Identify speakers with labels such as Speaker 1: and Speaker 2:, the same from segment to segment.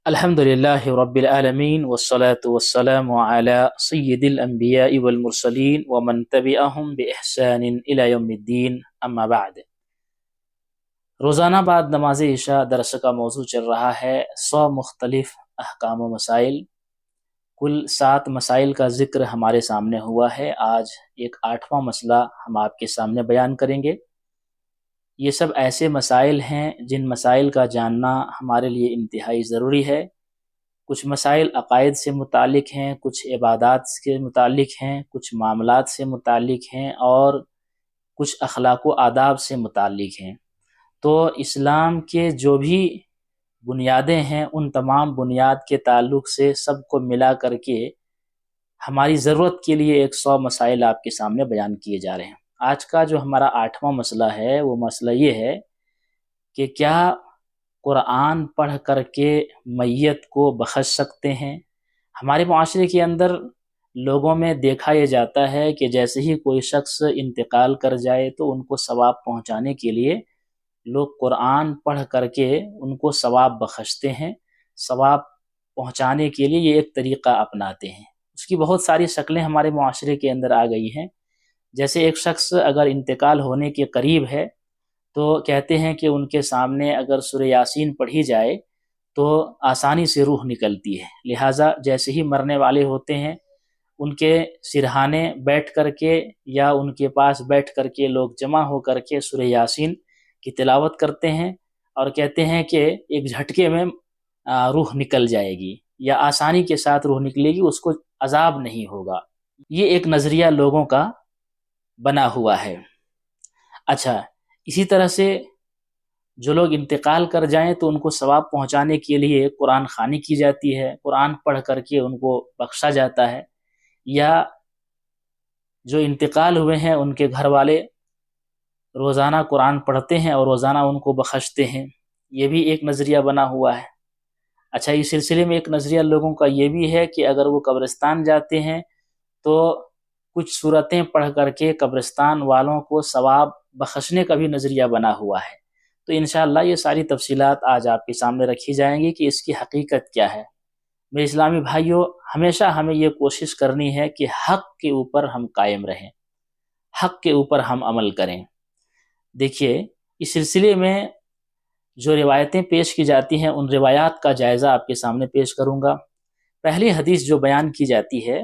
Speaker 1: الحمدللہ رب العالمین والصلاة والسلام علی سید الانبیاء والمرسلین ومن تبعہم بإحسان الی یوم الدین اما بعد۔ روزانہ بعد نماز عشاء درس کا موضوع چل رہا ہے 100 مختلف احکام و مسائل۔ کل 7 مسائل کا ذکر ہمارے سامنے ہوا ہے۔ آج ایک 8واں مسئلہ ہم آپ کے سامنے بیان کریں گے۔ یہ سب ایسے مسائل ہیں جن مسائل کا جاننا ہمارے لیے انتہائی ضروری ہے۔ کچھ مسائل عقائد سے متعلق ہیں، کچھ عبادات کے متعلق ہیں، کچھ معاملات سے متعلق ہیں اور کچھ اخلاق و آداب سے متعلق ہیں۔ تو اسلام کے جو بھی بنیادیں ہیں ان تمام بنیاد کے تعلق سے سب کو ملا کر کے ہماری ضرورت کے لیے ایک 100 مسائل آپ کے سامنے بیان کیے جا رہے ہیں۔ آج کا جو ہمارا 8واں مسئلہ ہے وہ مسئلہ یہ ہے کہ کیا قرآن پڑھ کر کے میت کو بخش سکتے ہیں؟ ہمارے معاشرے کے اندر لوگوں میں دیکھا یہ جاتا ہے کہ جیسے ہی کوئی شخص انتقال کر جائے تو ان کو ثواب پہنچانے کے لیے لوگ قرآن پڑھ کر کے ان کو ثواب بخشتے ہیں، ثواب پہنچانے کے لیے یہ ایک طریقہ اپناتے ہیں۔ اس کی بہت ساری شکلیں ہمارے معاشرے کے اندر آ گئی ہیں۔ جیسے ایک شخص اگر انتقال ہونے کے قریب ہے تو کہتے ہیں کہ ان کے سامنے اگر سورہ یاسین پڑھی جائے تو آسانی سے روح نکلتی ہے، لہٰذا جیسے ہی مرنے والے ہوتے ہیں ان کے سرہانے بیٹھ کر کے یا ان کے پاس بیٹھ کر کے لوگ جمع ہو کر کے سورہ یاسین کی تلاوت کرتے ہیں اور کہتے ہیں کہ ایک جھٹکے میں روح نکل جائے گی یا آسانی کے ساتھ روح نکلے گی، اس کو عذاب نہیں ہوگا۔ یہ ایک نظریہ لوگوں کا بنا ہوا ہے۔ اچھا، اسی طرح سے جو لوگ انتقال کر جائیں تو ان کو ثواب پہنچانے کے لیے قرآن خوانی کی جاتی ہے، قرآن پڑھ کر کے ان کو بخشا جاتا ہے، یا جو انتقال ہوئے ہیں ان کے گھر والے روزانہ قرآن پڑھتے ہیں اور روزانہ ان کو بخشتے ہیں۔ یہ بھی ایک نظریہ بنا ہوا ہے۔ اچھا، اس سلسلے میں ایک نظریہ لوگوں کا یہ بھی ہے کہ اگر وہ قبرستان جاتے ہیں تو کچھ صورتیں پڑھ کر کے قبرستان والوں کو ثواب بخشنے کا بھی نظریہ بنا ہوا ہے۔ تو انشاءاللہ یہ ساری تفصیلات آج آپ کے سامنے رکھی جائیں گی کہ اس کی حقیقت کیا ہے۔ میرے اسلامی بھائیوں، ہمیشہ ہمیں یہ کوشش کرنی ہے کہ حق کے اوپر ہم قائم رہیں، حق کے اوپر ہم عمل کریں۔ دیکھیے، اس سلسلے میں جو روایتیں پیش کی جاتی ہیں ان روایات کا جائزہ آپ کے سامنے پیش کروں گا۔ پہلی حدیث جو بیان کی جاتی ہے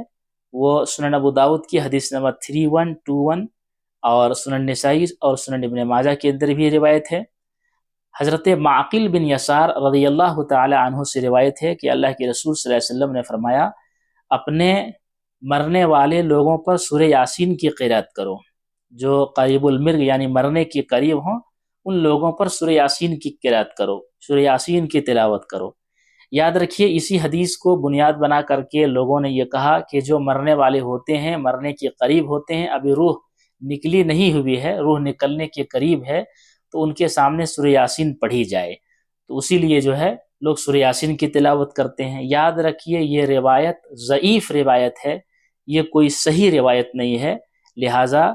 Speaker 1: وہ سنن ابو داؤد کی حدیث نمبر 3121 اور سنن نسائی اور سنن ابن ماجہ کے اندر بھی روایت ہے۔ حضرت معقل بن یسار رضی اللہ تعالی عنہ سے روایت ہے کہ اللہ کے رسول صلی اللہ علیہ وسلم نے فرمایا، اپنے مرنے والے لوگوں پر سورہ یاسین کی قرأت کرو۔ جو قریب المرگ یعنی مرنے کے قریب ہوں ان لوگوں پر سورہ یاسین کی قرأت کرو، سورہ یاسین کی تلاوت کرو۔ یاد رکھیے، اسی حدیث کو بنیاد بنا کر کے لوگوں نے یہ کہا کہ جو مرنے والے ہوتے ہیں، مرنے کے قریب ہوتے ہیں، ابھی روح نکلی نہیں ہوئی ہے، روح نکلنے کے قریب ہے، تو ان کے سامنے سورہ یاسین پڑھی جائے۔ تو اسی لیے جو ہے لوگ سورہ یاسین کی تلاوت کرتے ہیں۔ یاد رکھیے، یہ روایت ضعیف روایت ہے، یہ کوئی صحیح روایت نہیں ہے، لہٰذا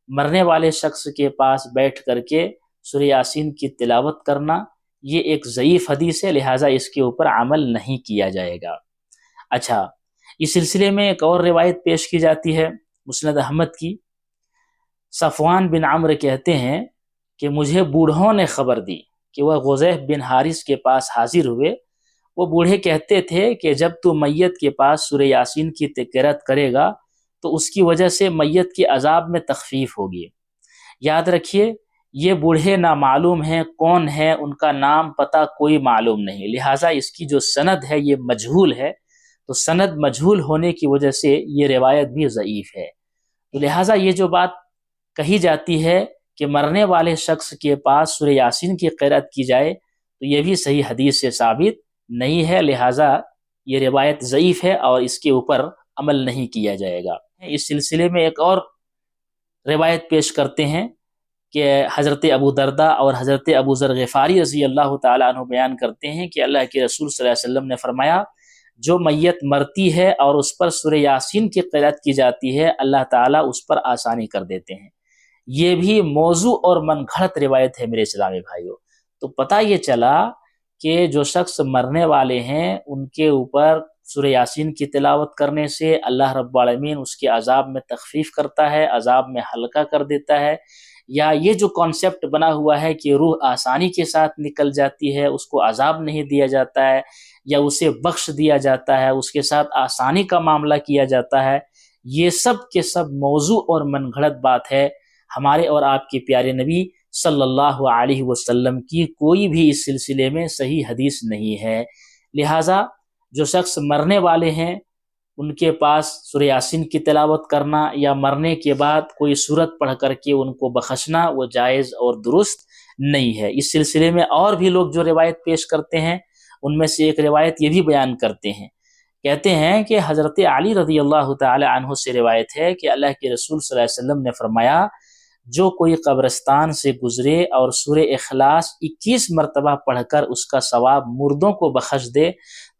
Speaker 1: مرنے والے شخص کے پاس بیٹھ کر کے سورہ یاسین کی تلاوت کرنا یہ ایک ضعیف حدیث ہے، لہٰذا اس کے اوپر عمل نہیں کیا جائے گا۔ اچھا، اس سلسلے میں ایک اور روایت پیش کی جاتی ہے مسند احمد کی۔ صفوان بن عمرو کہتے ہیں کہ مجھے بوڑھوں نے خبر دی کہ وہ غزیف بن حارث کے پاس حاضر ہوئے۔ وہ بوڑھے کہتے تھے کہ جب تو میت کے پاس سورہ یاسین کی قرأت کرے گا تو اس کی وجہ سے میت کے عذاب میں تخفیف ہوگی۔ یاد رکھیے، یہ بوڑھے نامعلوم ہیں، کون ہیں ان کا نام پتہ کوئی معلوم نہیں، لہٰذا اس کی جو سند ہے یہ مجہول ہے، تو سند مجہول ہونے کی وجہ سے یہ روایت بھی ضعیف ہے۔ تو لہٰذا یہ جو بات کہی جاتی ہے کہ مرنے والے شخص کے پاس سورہ یاسین کی قرأت کی جائے تو یہ بھی صحیح حدیث سے ثابت نہیں ہے، لہٰذا یہ روایت ضعیف ہے اور اس کے اوپر عمل نہیں کیا جائے گا۔ اس سلسلے میں ایک اور روایت پیش کرتے ہیں کہ حضرت ابو درداء اور حضرت ابو ذر غفاری رضی اللہ تعالیٰ عنہ بیان کرتے ہیں کہ اللہ کے رسول صلی اللہ علیہ وسلم نے فرمایا، جو میت مرتی ہے اور اس پر سورہ یاسین کی قرأت کی جاتی ہے اللہ تعالیٰ اس پر آسانی کر دیتے ہیں۔ یہ بھی موضوع اور من گھڑت روایت ہے میرے اسلامی بھائیوں۔ تو پتہ یہ چلا کہ جو شخص مرنے والے ہیں ان کے اوپر سورہ یاسین کی تلاوت کرنے سے اللہ رب العالمین اس کے عذاب میں تخفیف کرتا ہے، عذاب میں ہلکا کر دیتا ہے، یا یہ جو کانسیپٹ بنا ہوا ہے کہ روح آسانی کے ساتھ نکل جاتی ہے، اس کو عذاب نہیں دیا جاتا ہے یا اسے بخش دیا جاتا ہے، اس کے ساتھ آسانی کا معاملہ کیا جاتا ہے، یہ سب کے سب موضوع اور من گھڑت بات ہے۔ ہمارے اور آپ کے پیارے نبی صلی اللہ علیہ وسلم کی کوئی بھی اس سلسلے میں صحیح حدیث نہیں ہے۔ لہٰذا جو شخص مرنے والے ہیں ان کے پاس سورہ یاسین کی تلاوت کرنا یا مرنے کے بعد کوئی سورت پڑھ کر کے ان کو بخشنا وہ جائز اور درست نہیں ہے۔ اس سلسلے میں اور بھی لوگ جو روایت پیش کرتے ہیں ان میں سے ایک روایت یہ بھی بیان کرتے ہیں، کہتے ہیں کہ حضرت علی رضی اللہ تعالی عنہ سے روایت ہے کہ اللہ کے رسول صلی اللہ علیہ وسلم نے فرمایا، جو کوئی قبرستان سے گزرے اور سورہ اخلاص 21 مرتبہ پڑھ کر اس کا ثواب مردوں کو بخش دے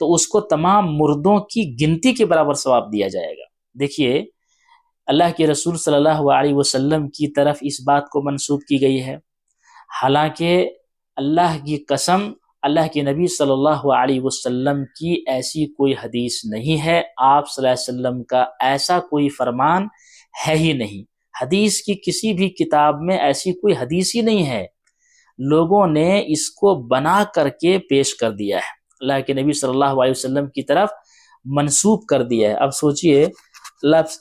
Speaker 1: تو اس کو تمام مردوں کی گنتی کے برابر ثواب دیا جائے گا۔ دیکھیے اللہ کے رسول صلی اللہ علیہ وسلم کی طرف اس بات کو منسوب کی گئی ہے، حالانکہ اللہ کی قسم اللہ کے نبی صلی اللہ علیہ وسلم کی ایسی کوئی حدیث نہیں ہے، آپ صلی اللہ علیہ وسلم کا ایسا کوئی فرمان ہے ہی نہیں، حدیث کی کسی بھی کتاب میں ایسی کوئی حدیث ہی نہیں ہے، لوگوں نے اس کو بنا کر کے پیش کر دیا ہے، اللہ کے نبی صلی اللہ علیہ وسلم کی طرف منسوب کر دیا ہے۔ اب سوچئے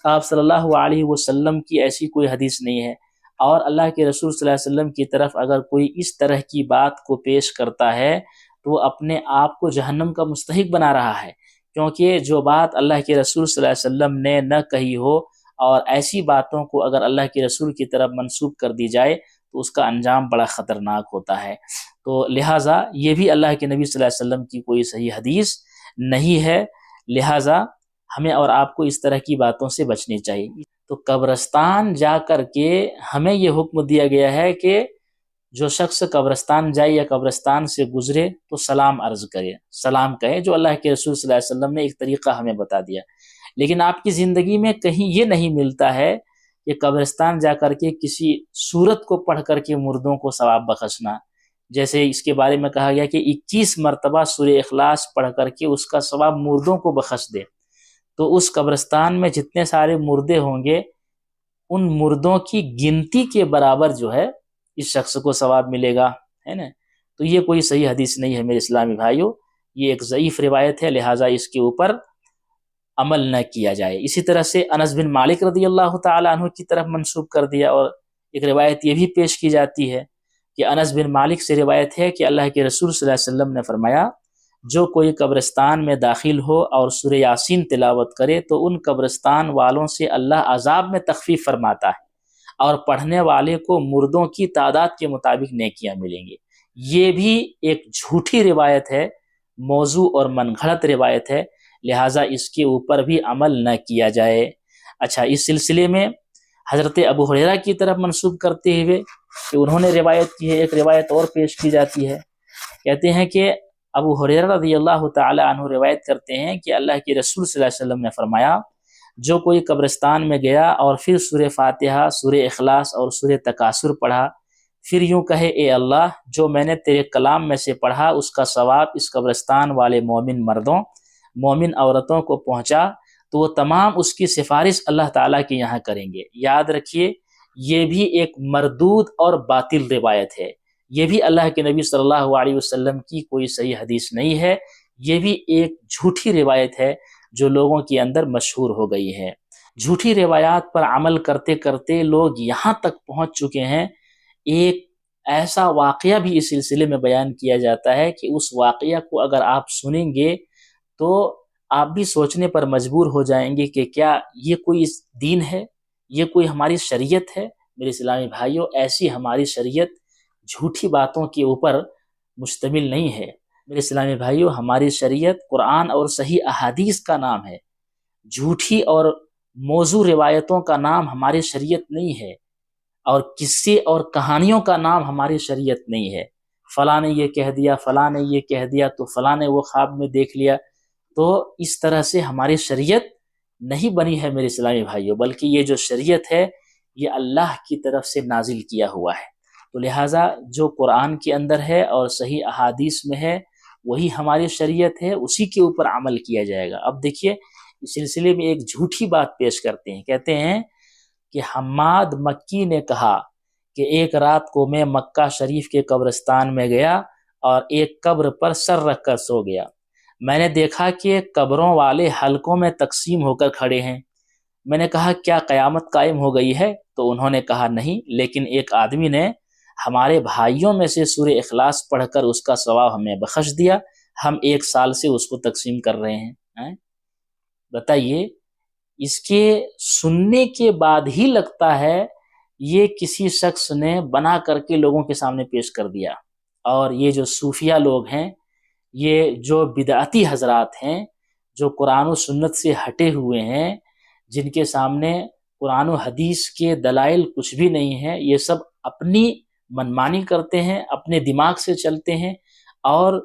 Speaker 1: آپ صلی اللہ علیہ وسلم کی ایسی کوئی حدیث نہیں ہے، اور اللہ کے رسول صلی اللہ علیہ وسلم کی طرف اگر کوئی اس طرح کی بات کو پیش کرتا ہے تو وہ اپنے آپ کو جہنم کا مستحق بنا رہا ہے، کیونکہ جو بات اللہ کے رسول صلی اللہ علیہ وسلم نے نہ کہی ہو اور ایسی باتوں کو اگر اللہ کے رسول کی طرف منسوب کر دی جائے تو اس کا انجام بڑا خطرناک ہوتا ہے۔ تو لہٰذا یہ بھی اللہ کے نبی صلی اللہ علیہ وسلم کی کوئی صحیح حدیث نہیں ہے، لہٰذا ہمیں اور آپ کو اس طرح کی باتوں سے بچنی چاہیے۔ تو قبرستان جا کر کے ہمیں یہ حکم دیا گیا ہے کہ جو شخص قبرستان جائے یا قبرستان سے گزرے تو سلام عرض کرے، سلام کہے، جو اللہ کے رسول صلی اللہ علیہ وسلم نے ایک طریقہ ہمیں بتا دیا۔ لیکن آپ کی زندگی میں کہیں یہ نہیں ملتا ہے کہ قبرستان جا کر کے کسی سورت کو پڑھ کر کے مردوں کو ثواب بخشنا، جیسے اس کے بارے میں کہا گیا کہ 21 مرتبہ سورہ اخلاص پڑھ کر کے اس کا ثواب مردوں کو بخش دے، تو اس قبرستان میں جتنے سارے مردے ہوں گے ان مردوں کی گنتی کے برابر جو ہے اس شخص کو ثواب ملے گا، ہے نا۔ تو یہ کوئی صحیح حدیث نہیں ہے میرے اسلامی بھائیوں، یہ ایک ضعیف روایت ہے، لہٰذا اس کے اوپر عمل نہ کیا جائے۔ اسی طرح سے انس بن مالک رضی اللہ تعالی عنہ کی طرف منسوب کر دیا، اور ایک روایت یہ بھی پیش کی جاتی ہے کہ انس بن مالک سے روایت ہے کہ اللہ کے رسول صلی اللہ علیہ وسلم نے فرمایا، جو کوئی قبرستان میں داخل ہو اور سورہ یاسین تلاوت کرے تو ان قبرستان والوں سے اللہ عذاب میں تخفیف فرماتا ہے اور پڑھنے والے کو مردوں کی تعداد کے مطابق نیکیاں ملیں گی۔ یہ بھی ایک جھوٹی روایت ہے، موضوع اور من گھڑت روایت ہے، لہٰذا اس کے اوپر بھی عمل نہ کیا جائے۔ اچھا، اس سلسلے میں حضرت ابو ہریرہ کی طرف منسوب کرتے ہوئے کہ انہوں نے روایت کی ہے، ایک روایت اور پیش کی جاتی ہے، کہتے ہیں کہ ابو ہریرہ رضی اللہ تعالی عنہ روایت کرتے ہیں کہ اللہ کے رسول صلی اللہ علیہ وسلم نے فرمایا، جو کوئی قبرستان میں گیا اور پھر سورہ فاتحہ، سورہ اخلاص اور سورہ تکاثر پڑھا، پھر یوں کہے، اے اللہ، جو میں نے تیرے کلام میں سے پڑھا اس کا ثواب اس قبرستان والے مومن مردوں، مومن عورتوں کو پہنچا، تو وہ تمام اس کی سفارش اللہ تعالیٰ کے یہاں کریں گے۔ یاد رکھیے یہ بھی ایک مردود اور باطل روایت ہے، یہ بھی اللہ کے نبی صلی اللہ علیہ وسلم کی کوئی صحیح حدیث نہیں ہے، یہ بھی ایک جھوٹی روایت ہے جو لوگوں کے اندر مشہور ہو گئی ہے۔ جھوٹی روایات پر عمل کرتے کرتے لوگ یہاں تک پہنچ چکے ہیں، ایک ایسا واقعہ بھی اس سلسلے میں بیان کیا جاتا ہے کہ اس واقعہ کو اگر آپ سنیں گے تو آپ بھی سوچنے پر مجبور ہو جائیں گے کہ کیا یہ کوئی دین ہے، یہ کوئی ہماری شریعت ہے۔ میرے اسلامی بھائیوں، ایسی ہماری شریعت جھوٹی باتوں کے اوپر مشتمل نہیں ہے۔ میرے اسلامی بھائیوں، ہماری شریعت قرآن اور صحیح احادیث کا نام ہے، جھوٹی اور موضوع روایتوں کا نام ہماری شریعت نہیں ہے، اور قصے اور کہانیوں کا نام ہماری شریعت نہیں ہے۔ فلاں نے یہ کہہ دیا، فلاں نے یہ کہہ دیا، تو فلاں نے وہ خواب میں دیکھ لیا، تو اس طرح سے ہماری شریعت نہیں بنی ہے میرے اسلامی بھائیوں، بلکہ یہ جو شریعت ہے یہ اللہ کی طرف سے نازل کیا ہوا ہے۔ تو لہٰذا جو قرآن کے اندر ہے اور صحیح احادیث میں ہے وہی ہماری شریعت ہے، اسی کے اوپر عمل کیا جائے گا۔ اب دیکھیے اس سلسلے میں ایک جھوٹی بات پیش کرتے ہیں، کہتے ہیں کہ حماد مکی نے کہا کہ ایک رات کو میں مکہ شریف کے قبرستان میں گیا اور ایک قبر پر سر رکھ کر سو گیا۔ میں نے دیکھا کہ قبروں والے حلقوں میں تقسیم ہو کر کھڑے ہیں۔ میں نے کہا کیا قیامت قائم ہو گئی ہے؟ تو انہوں نے کہا نہیں، لیکن ایک آدمی نے ہمارے بھائیوں میں سے سورہ اخلاص پڑھ کر اس کا ثواب ہمیں بخش دیا، ہم 1 سال سے اس کو تقسیم کر رہے ہیں۔ بتائیے، اس کے سننے کے بعد ہی لگتا ہے یہ کسی شخص نے بنا کر کے لوگوں کے سامنے پیش کر دیا۔ اور یہ جو صوفیہ لوگ ہیں، یہ جو بدعتی حضرات ہیں، جو قرآن و سنت سے ہٹے ہوئے ہیں، جن کے سامنے قرآن و حدیث کے دلائل کچھ بھی نہیں ہیں، یہ سب اپنی منمانی کرتے ہیں، اپنے دماغ سے چلتے ہیں اور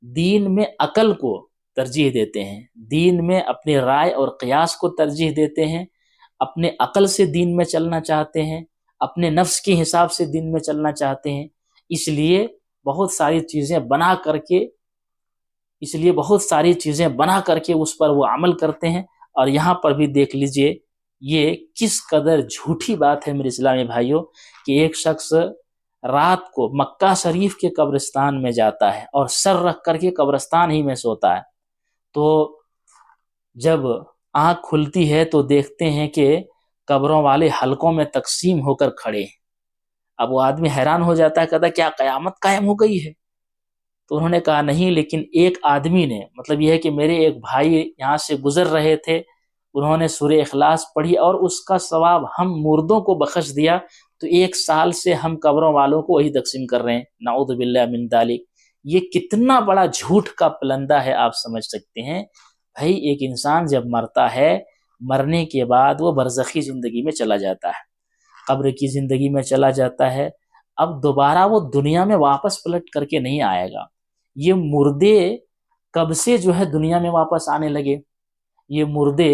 Speaker 1: دین میں عقل کو ترجیح دیتے ہیں، دین میں اپنی رائے اور قیاس کو ترجیح دیتے ہیں، اپنے عقل سے دین میں چلنا چاہتے ہیں، اپنے نفس کے حساب سے دین میں چلنا چاہتے ہیں۔ اس لیے بہت ساری چیزیں بنا کر کے اس پر وہ عمل کرتے ہیں۔ اور یہاں پر بھی دیکھ لیجئے یہ کس قدر جھوٹی بات ہے میرے اسلامی بھائیوں، کہ ایک شخص رات کو مکہ شریف کے قبرستان میں جاتا ہے اور سر رکھ کر کے قبرستان ہی میں سوتا ہے، تو جب آنکھ کھلتی ہے تو دیکھتے ہیں کہ قبروں والے حلقوں میں تقسیم ہو کر کھڑے ہیں۔ اب وہ آدمی حیران ہو جاتا ہے، کہتا ہے کیا قیامت قائم ہو گئی ہے؟ تو انہوں نے کہا نہیں، لیکن ایک آدمی نے، مطلب یہ ہے کہ میرے ایک بھائی یہاں سے گزر رہے تھے، انہوں نے سورہ اخلاص پڑھی اور اس کا ثواب ہم مردوں کو بخش دیا، تو 1 سال سے ہم قبروں والوں کو وہی تقسیم کر رہے ہیں۔ نعوذ باللہ من ذالک۔ یہ کتنا بڑا جھوٹ کا پلندہ ہے، آپ سمجھ سکتے ہیں۔ بھائی ایک انسان جب مرتا ہے، مرنے کے بعد وہ برزخی زندگی میں چلا جاتا ہے، قبر کی زندگی میں چلا جاتا ہے، اب دوبارہ وہ دنیا میں واپس پلٹ کر کے نہیں آئے گا۔ یہ مردے کب سے جو ہے دنیا میں واپس آنے لگے، یہ مردے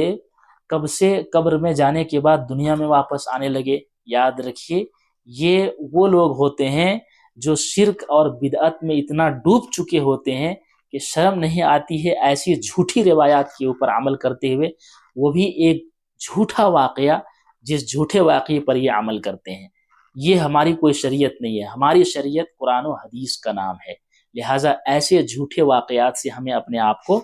Speaker 1: کب سے قبر میں جانے کے بعد دنیا میں واپس آنے لگے؟ یاد رکھیے، یہ وہ لوگ ہوتے ہیں جو شرک اور بدعت میں اتنا ڈوب چکے ہوتے ہیں کہ شرم نہیں آتی ہے ایسی جھوٹی روایات کے اوپر عمل کرتے ہوئے، وہ بھی ایک جھوٹا واقعہ، جس جھوٹے واقعے پر یہ عمل کرتے ہیں۔ یہ ہماری کوئی شریعت نہیں ہے، ہماری شریعت قرآن و حدیث کا نام ہے، لہٰذا ایسے جھوٹے واقعات سے ہمیں اپنے آپ کو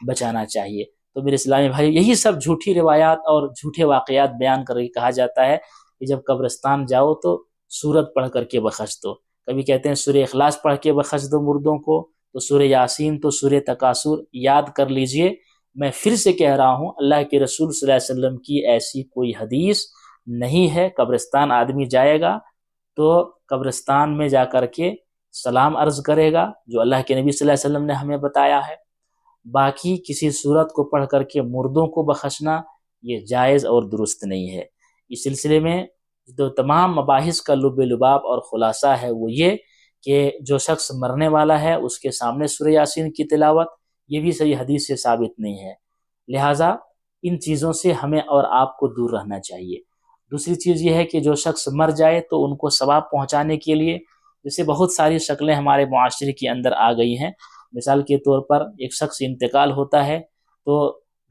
Speaker 1: بچانا چاہیے۔ تو میرے اسلامی بھائی، یہی سب جھوٹی روایات اور جھوٹے واقعات بیان کر کے کہا جاتا ہے کہ جب قبرستان جاؤ تو سورت پڑھ کر کے بخش دو۔ کبھی کہتے ہیں سورہ اخلاص پڑھ کے بخش دو مردوں کو، تو سورہ یاسین، تو سورہ تکاثر یاد کر لیجئے۔ میں پھر سے کہہ رہا ہوں، اللہ کے رسول صلی اللہ علیہ وسلم کی ایسی کوئی حدیث نہیں ہے۔ قبرستان آدمی جائے گا تو قبرستان میں جا کر کے سلام عرض کرے گا، جو اللہ کے نبی صلی اللہ علیہ وسلم نے ہمیں بتایا ہے۔ باقی کسی سورت کو پڑھ کر کے مردوں کو بخشنا یہ جائز اور درست نہیں ہے۔ اس سلسلے میں جو تمام مباحث کا لب لباب اور خلاصہ ہے وہ یہ کہ جو شخص مرنے والا ہے اس کے سامنے سورہ یاسین کی تلاوت، یہ بھی صحیح حدیث سے ثابت نہیں ہے، لہٰذا ان چیزوں سے ہمیں اور آپ کو دور رہنا چاہیے۔ دوسری چیز یہ ہے کہ جو شخص مر جائے تو ان کو ثواب پہنچانے کے لیے جیسے بہت ساری شکلیں ہمارے معاشرے کے اندر آ گئی ہیں۔ مثال کے طور پر ایک شخص انتقال ہوتا ہے تو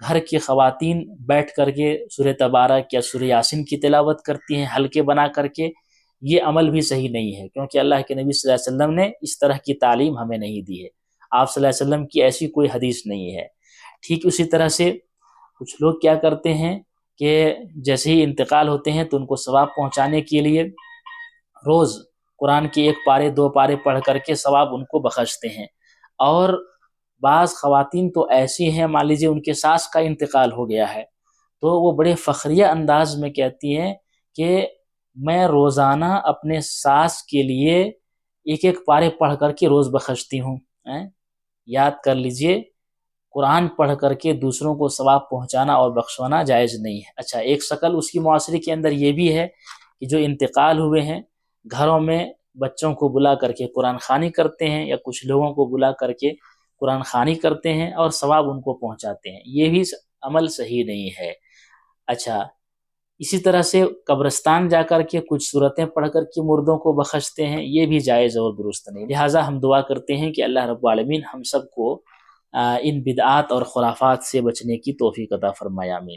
Speaker 1: گھر کی خواتین بیٹھ کر کے سورہ تبارک یا سورہ یاسین کی تلاوت کرتی ہیں حلقے بنا کر کے۔ یہ عمل بھی صحیح نہیں ہے، کیونکہ اللہ کے نبی صلی اللہ علیہ وسلم نے اس طرح کی تعلیم ہمیں نہیں دی ہے، آپ صلی اللہ علیہ وسلم کی ایسی کوئی حدیث نہیں ہے۔ ٹھیک اسی طرح سے کچھ لوگ کیا کرتے ہیں کہ جیسے ہی انتقال ہوتے ہیں تو ان کو ثواب پہنچانے کے لیے روز قرآن کے 1 پارے 2 پارے پڑھ کر کے ثواب ان کو بخشتے ہیں۔ اور بعض خواتین تو ایسی ہیں، مان لیجیے ان کے ساس کا انتقال ہو گیا ہے تو وہ بڑے فخریہ انداز میں کہتی ہیں کہ میں روزانہ اپنے ساس کے لیے 1 پارے پڑھ کر کے روز بخشتی ہوں۔ یاد کر لیجئے، قرآن پڑھ کر کے دوسروں کو ثواب پہنچانا اور بخشوانا جائز نہیں ہے۔ اچھا، ایک شکل اس کی معاشرے کے اندر یہ بھی ہے کہ جو انتقال ہوئے ہیں گھروں میں بچوں کو بلا کر کے قرآن خوانی کرتے ہیں، یا کچھ لوگوں کو بلا کر کے قرآن خوانی کرتے ہیں اور ثواب ان کو پہنچاتے ہیں، یہ بھی عمل صحیح نہیں ہے۔ اچھا، اسی طرح سے قبرستان جا کر کے کچھ صورتیں پڑھ کر کے مردوں کو بخشتے ہیں، یہ بھی جائز اور درست نہیں۔ لہٰذا ہم دعا کرتے ہیں کہ اللہ رب العالمین ہم سب کو ان بدعات اور خرافات سے بچنے کی توفیق عطا فرمائے، آمین۔